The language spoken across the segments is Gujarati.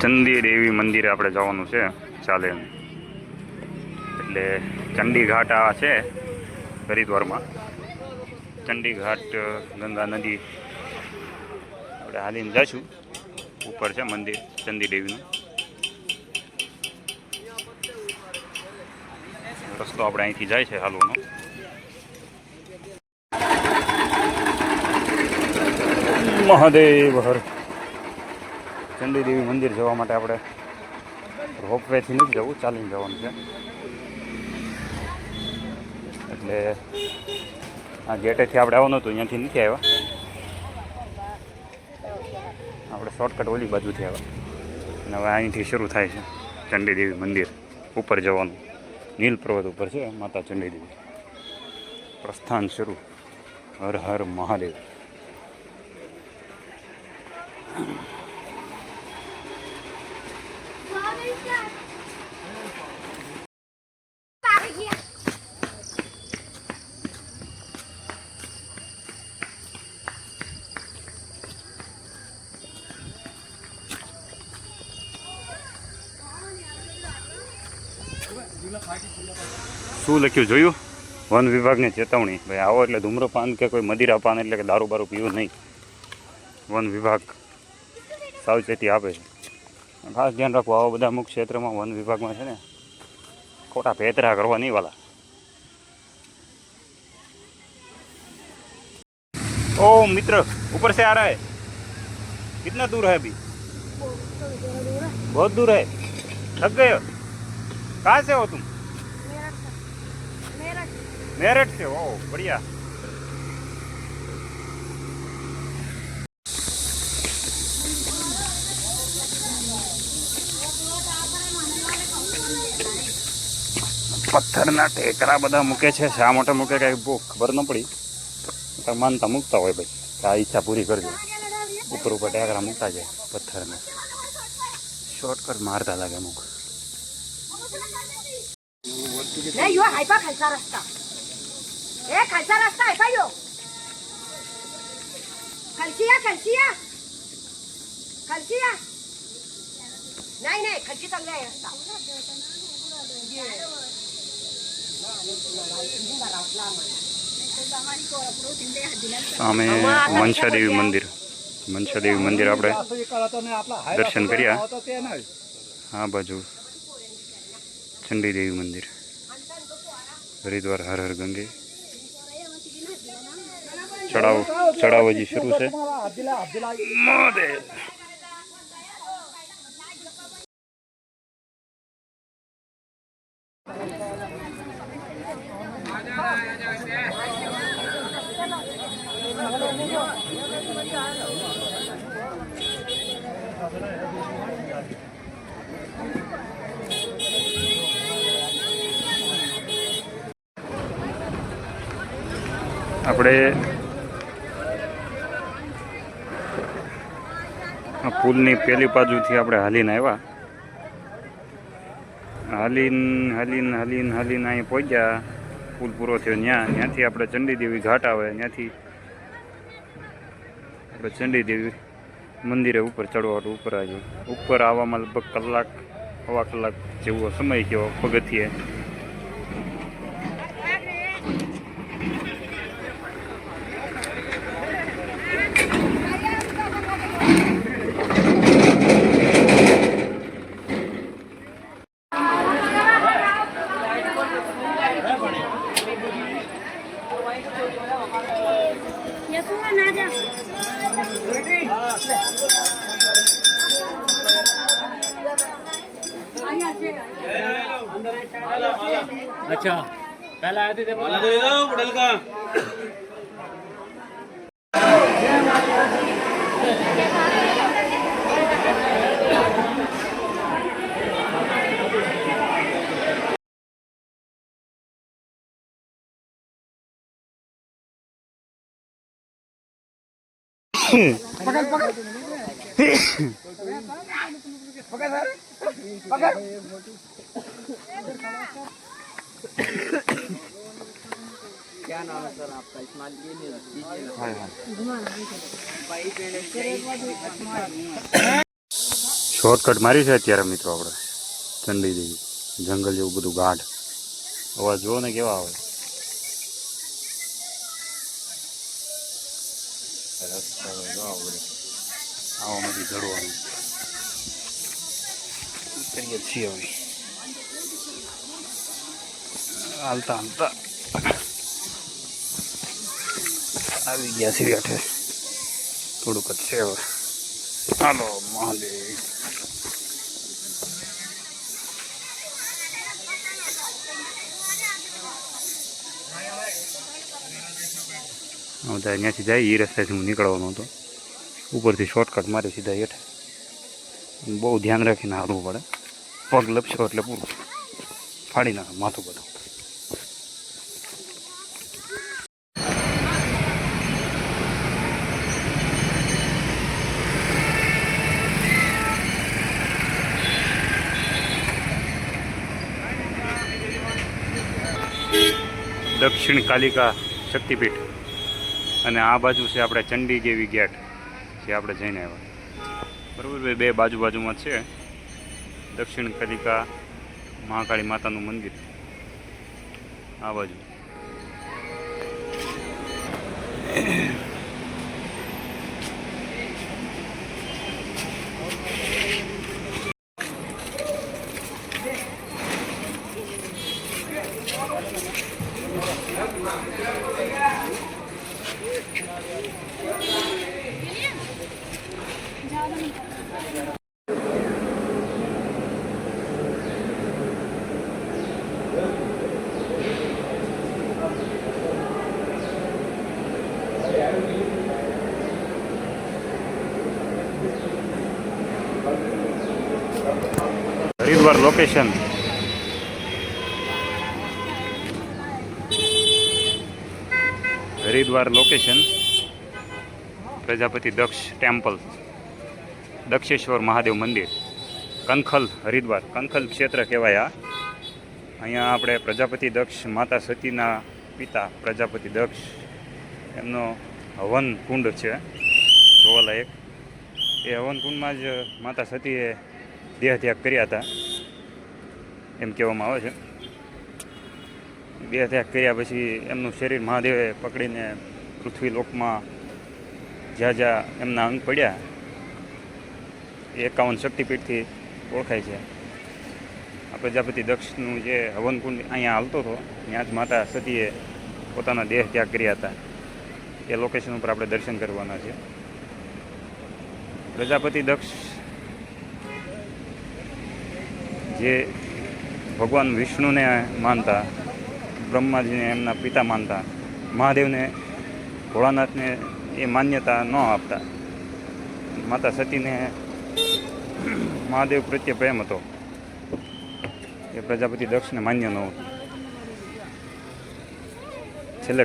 ચંદી દેવી મંદિરે આપણે જવાનું છે ચાલે એમ. એટલે ચંડી ઘાટ આ છે હરિદ્વારમાં. ચંડી ઘાટ ગંગા નદી આપણે હાલીને જઈશું. ઉપર છે મંદિર ચંદી દેવીનું. રસ્તો આપણે અહીંથી જાય છે હાલવાનો. મહાદેવ હર. ચંડી દેવી મંદિર જવા માટે આપણે રોપવેથી નથી જવું, ચાલીને જવાનું છે. એટલે આ ગેટેથી આપણે આવવાનું હતું, અહીંયાથી નથી આવ્યા. આપણે શોર્ટકટ ઓલી બાજુથી આવ્યા અને હવે અહીંથી શરૂ થાય છે ચંડી દેવી મંદિર ઉપર જવાનું. નીલ પર્વત ઉપર છે માતા ચંડી દેવી. પ્રસ્થાન શરૂ. હર હર મહાદેવ. શું લખ્યું જોયું? વન વિભાગની ચેતવણી. ભાઈ આવો એટલે ધૂમ્રપાન કે કોઈ મદિરાપાન એટલે કે દારૂ બારૂ પીવું નહીં. વન વિભાગ સાવચેતી આપે છે. ખાસ ધ્યાન રાખવું, આવા બધા અમુક ક્ષેત્રમાં વન વિભાગમાં છે ને ખોટા ભેતરા કરવા નહીં વાલા. ओ मित्र ऊपर से आ रहा है, कितना दूर है अभी? बहुत दूर है. थक गए? कहाँ से हो तुम? मेरठ से. ओ बढ़िया. પથ્થરના ટેકરા બધા મૂકે છે. શા માટે મૂકે કાંઈ બહુ ખબર ન પડી. માનતા મૂકતા હોય ભાઈ કે આ ઈચ્છા પૂરી કરજો. ઉપર ઉપર ટેકરા મૂકતા જાય પથ્થરના. શોર્ટકટ મારતા લાગે અમુક. સામે મનસા દેવી મંદિર. મનસા દેવી મંદિર આપણે દર્શન કર્યા. આ બાજુ ચંડી દેવી મંદિર. હરિદ્વાર હર હર ગંગે. ચડાવ હજી શરૂ છે. મહાદેવ. આપણે પુલની પેલી બાજુથી આપણે હાલીને આવ્યા. હાલીને અહીં પહોંચ્યા. પુલ પૂરો થયો ત્યાંથી આપણે ચંડી દેવી ઘાટ આવે. ત્યાંથી આપણે ચંડી દેવી મંદિરે ઉપર ચડવાનું. ઉપર આવ્યું. ઉપર આવવામાં લગભગ કલાક સવા કલાક જેવો સમય ગયો પગથિયે. अच्छा पहले आए थे बोला दे दो उड़ल का. पकड़ पकड़ पकड़ पकड़. क्या नाम है सर आपका? इस्माइल ये नहीं. શોર્ટકટ મારી છે અત્યારે મિત્રો આપણે ચંડી દેવી જંગલ જેવું બધું ગાઢ અવાજ જુઓ ને કેવા આવે આવામાંથી ચડવાનું ઉતરીએ છીએ હવે હાલતા હાલતા આવી ગયા છે બેઠે થોડુંક જ છે હવે હાલો મહાદેવ ત્યાંથી જાય એ રસ્તાથી હું નીકળવાનો હતો ઉપરથી શોર્ટકટ મારી સીધા હેઠે બહુ ધ્યાન રાખીને હાલવું પડે પગ લપશો એટલે પૂરું ફાડી નાખે માથું બધું દક્ષિણ કાલિકા શક્તિપીઠ અને આ બાજુ છે આપણે ચંડી દેવી ગેટ જે આપણે જઈને આવ્યા બરાબર બે બાજુમાં છે દક્ષિણ કાલિકા મહાકાળી માતાનું મંદિર આ બાજુ હરિદ્વાર લોકેશન પ્રજાપતિ દક્ષ ટેમ્પલ દક્ષેશ્વર મહાદેવ મંદિર કનખલ હરિદ્વાર કનખલ ક્ષેત્ર કહેવાય અહીંયા આપણે પ્રજાપતિ દક્ષ માતા સતીના પિતા પ્રજાપતિ દક્ષ એમનો હવન કુંડ છે જોવાલાયક એ હવન કુંડમાં જ માતા સતીએ દેહ ત્યાગ કર્યા હતા એમ કહેવામાં આવે છે દેહ ત્યાગ કર્યા પછી એમનું શરીર મહાદેવે પકડીને પૃથ્વી લોકમાં જ્યાં જ્યાં એમના અંગ પડ્યા એ 51 શક્તિપીઠથી ઓળખાય છે આ પ્રજાપતિ દક્ષનું જે હવનકુંડ અહીંયા હાલતો હતો ત્યાં જ માતા સતીએ પોતાના દેહ ત્યાગ કર્યા હતા એ લોકેશન ઉપર આપણે દર્શન કરવાના છે પ્રજાપતિ દક્ષ જે ભગવાન વિષ્ણુને માનતા બ્રહ્માજીને એમના પિતા માનતા મહાદેવને ભોળાનાથને એ માન્યતા ન આપતા માતા સતીને મહાદેવ પ્રત્યે પ્રેમ હતો એ પ્રજાપતિ દક્ષને માન્ય ન હતું છેલ્લે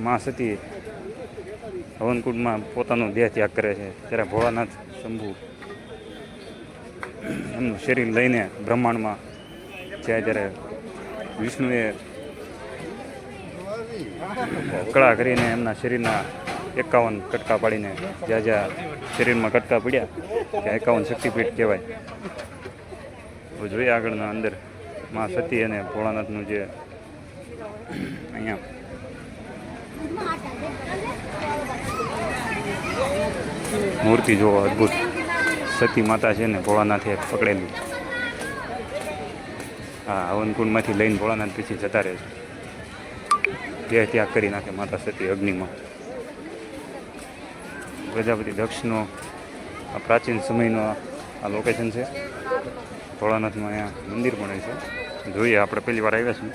મા સતી હવનકુંડમાં પોતાનો દેહ ત્યાગ કરે છે ત્યારે ભોળાનાથ શંભુ એમનું શરીર લઈને બ્રહ્માંડમાં જાય ત્યારે વિષ્ણુએ કળા કરીને એમના શરીરના 51 કટકા પાડીને જ્યાં જ્યાં શરીરમાં કટકા પડ્યા ત્યાં 51 શક્તિપીઠ કહેવાય. હવે જોઈએ આગળના અંદર માં સતી અને ભોળાનાથનું જે અહીંયા મૂર્તિ જોવો અદ્ભુત સતી માતા છે ને ભોળાનાથે પકડેલું. હા, હવનકુંડમાંથી લઈને ભોળાનાથ પછી જતા રહે છે. દેહ ત્યાગ કરી નાખે માતા સતી અગ્નિમાં. પ્રજાપતિ દક્ષનો આ પ્રાચીન સમયનો આ લોકેશન છે. ભોળાનાથનું અહીંયા મંદિર પણ છે. જોઈએ, આપણે પહેલી વાર આવ્યા છીએ.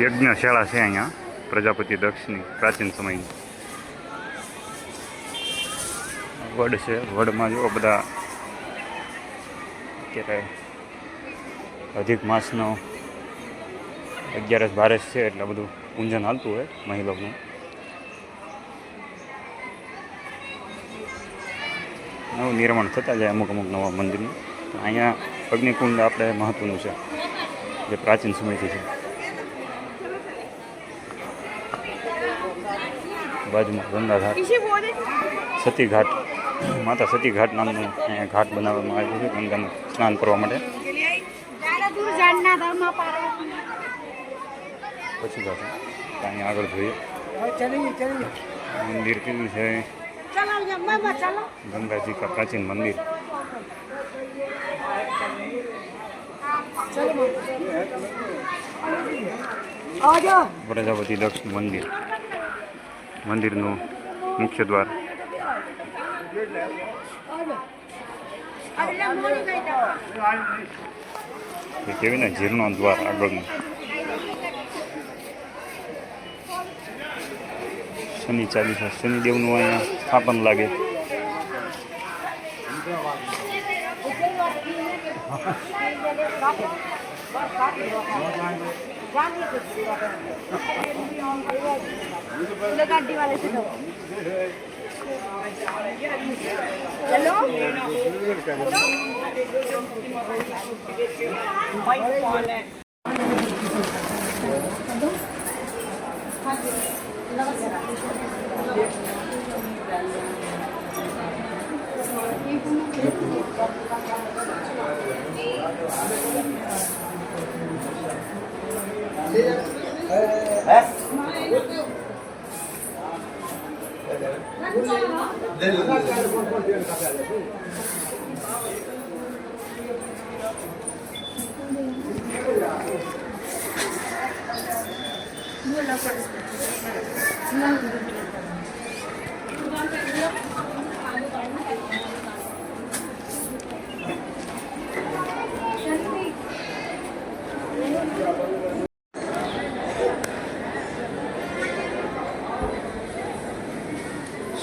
યજ્ઞશાળા છે અહીંયા પ્રજાપતિ દક્ષની પ્રાચીન સમયની. વડ છે, વડમાં જો બધા અત્યારે અધિક માસનો 11-12 છે એટલે બધું પૂંજન હાલતું હોય મહિલાઓનું. નવું નિર્માણ થતા જાય અમુક અમુક નવા મંદિરનું. પણ અહીંયા અગ્નિકુંડ આપણે મહત્ત્વનું છે, જે પ્રાચીન સમયથી છે. બાજુમાં ગંગા ઘાટ, સતી ઘાટ, માતા સતી ઘાટ નામનું અહીંયા ઘાટ બનાવવામાં આવ્યું છે ગંગામાં સ્નાન કરવા માટે. પછી ઘાટ અહીંયા આગળ જોઈએ મંદિર કેવું છે. गंगा जी का प्राचीन मंदिर. प्रजापति दक्ष मंदिर, मंदिर नो मुख्य द्वार. केवी ने जीर्णो द्वार आगळનું. शनि चालीसा शनिदेवનું અહીંયા સ્થાપન લાગે.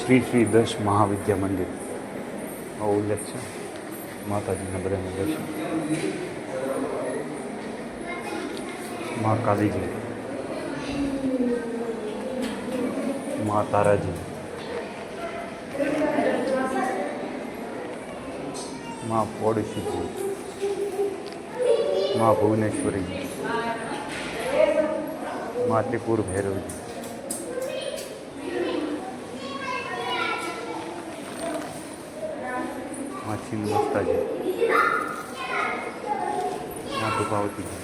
श्री श्री दश महाविद्या मंदिर उल्लेख है. माताजी ने बधाने दर्शन. माँ काली जी, माँ तारा जी, माँ पोड़शी जी, माँ भुवनेश्वरी जी, माँ त्रिपुर भैरव जी, माँ छिन्नमस्ता जी, माँ दुर्गावती जी,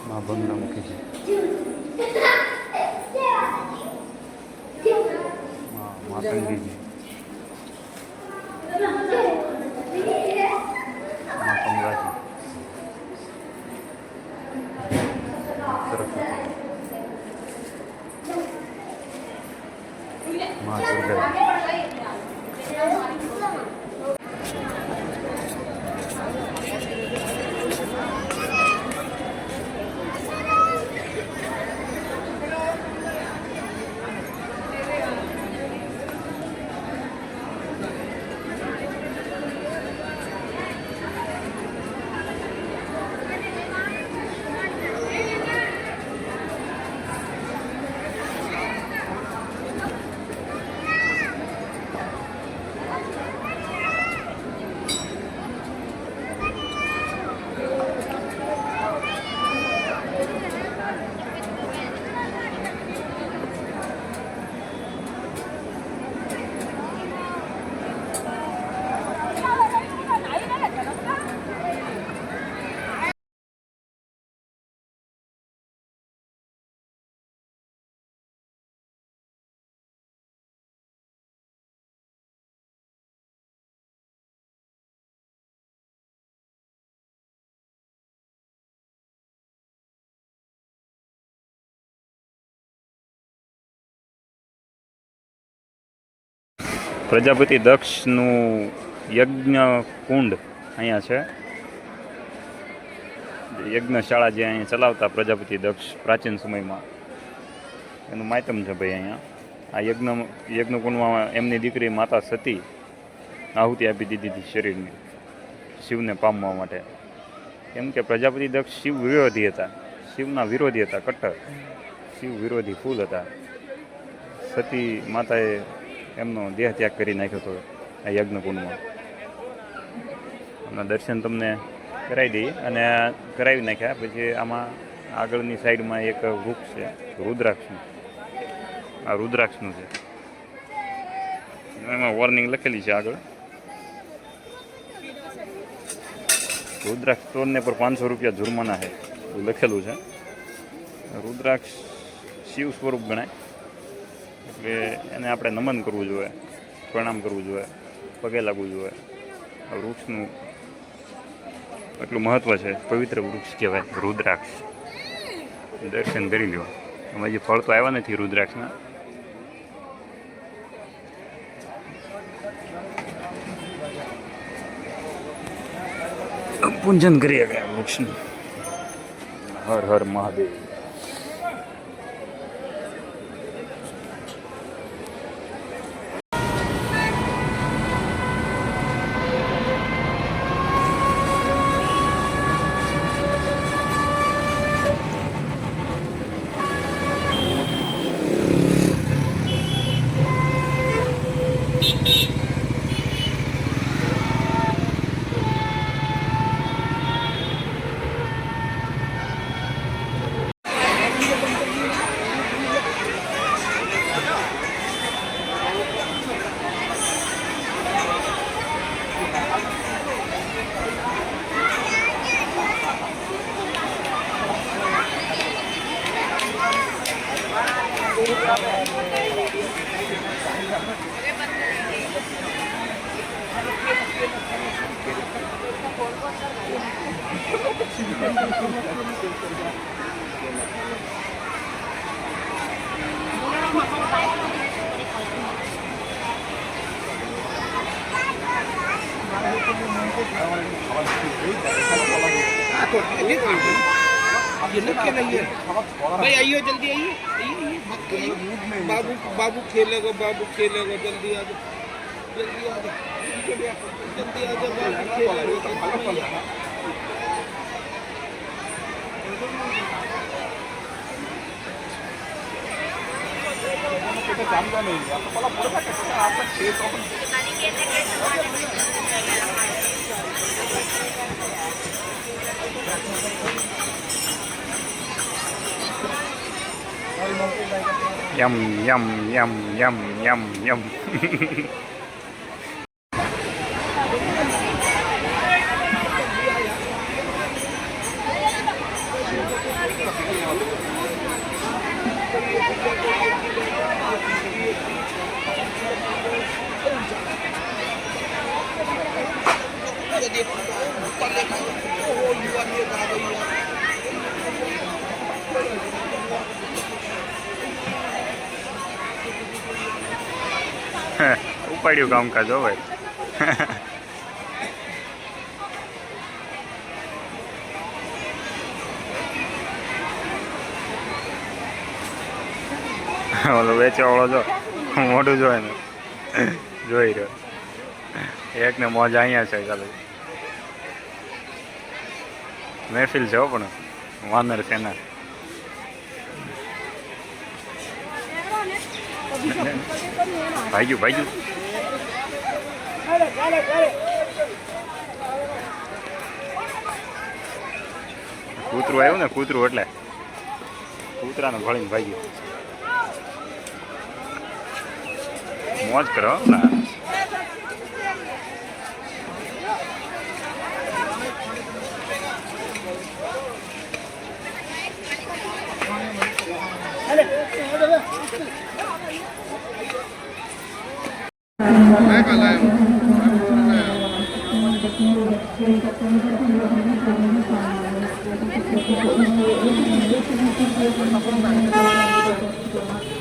माँ बंगलामुखी जी, माँ मातंगी जी, माँ कमला जी, माँ सरस्वती, माँ दुर्गा जी. પ્રજાપતિ દક્ષનું યજ્ઞ કુંડ અહીંયા છે. યજ્ઞશાળા જે અહીંયા ચલાવતા પ્રજાપતિ દક્ષ પ્રાચીન સમયમાં, એનું માયતમ છે ભાઈ. અહીંયા આ યજ્ઞકુંડમાં એમની દીકરી માતા સતી આહુતિ આપી દીધી હતી શરીરની, શિવને પામવા માટે. કેમ કે પ્રજાપતિ દક્ષ શિવ વિરોધી હતા, શિવના વિરોધી હતા, કટ્ટર શિવ વિરોધી ફૂલ હતા. સતી માતાએ એમનો દેહ ત્યાગ કરી નાખ્યો હતો આ યજ્ઞકુંડમાં. એમના દર્શન તમને કરાવી દઈએ અને કરાવી નાખ્યા પછી આમાં આગળની સાઈડમાં એક વૃક્ષ છે રુદ્રાક્ષનું. આ રુદ્રાક્ષનું છે, એમાં વોર્નિંગ લખેલી છે આગળ. રુદ્રાક્ષ તોડને પર 500 રૂપિયા જુર્માના છે એવું લખેલું છે. રુદ્રાક્ષ શિવ સ્વરૂપ ગણાય એટલે એને આપણે નમન કરવું જોઈએ, પ્રણામ કરવું જોઈએ, પગે લાગવું જોઈએ. આ વૃક્ષનું એટલું મહત્ત્વ છે, પવિત્ર વૃક્ષ કહેવાય રુદ્રાક્ષ. દર્શન કરી લો. અમે જે ફળ તો આવ્યા નથી રુદ્રાક્ષના. પૂજન કરીએ ગયા વૃક્ષનું. હર હર મહાદેવ. भाई आइए जल्दी आइए बाबू बाबू खेलेगा जल्दी आ जाओ जल्दी आ जाओ जल्दी आ जाओ बाबू खेलेगा जानता नहीं आपको पूरा आपका खेत Yum, yum, yum, yum, yum, yum. ઉપાડ્યું કામકાજ હવે. ઓલો વેચવાળો જો મોઢું જોઈ ને જોઈ રહ્યો. એક ને મોજ અહીંયા છે. ચાલો મહેફિલ છે પણ વાનર સેના. ભાઈજુ કૂતરું આવ્યું ને, કૂતરું એટલે કૂતરાને ભળીને ભાગ્યું. મોજ કરો ના. Thank you.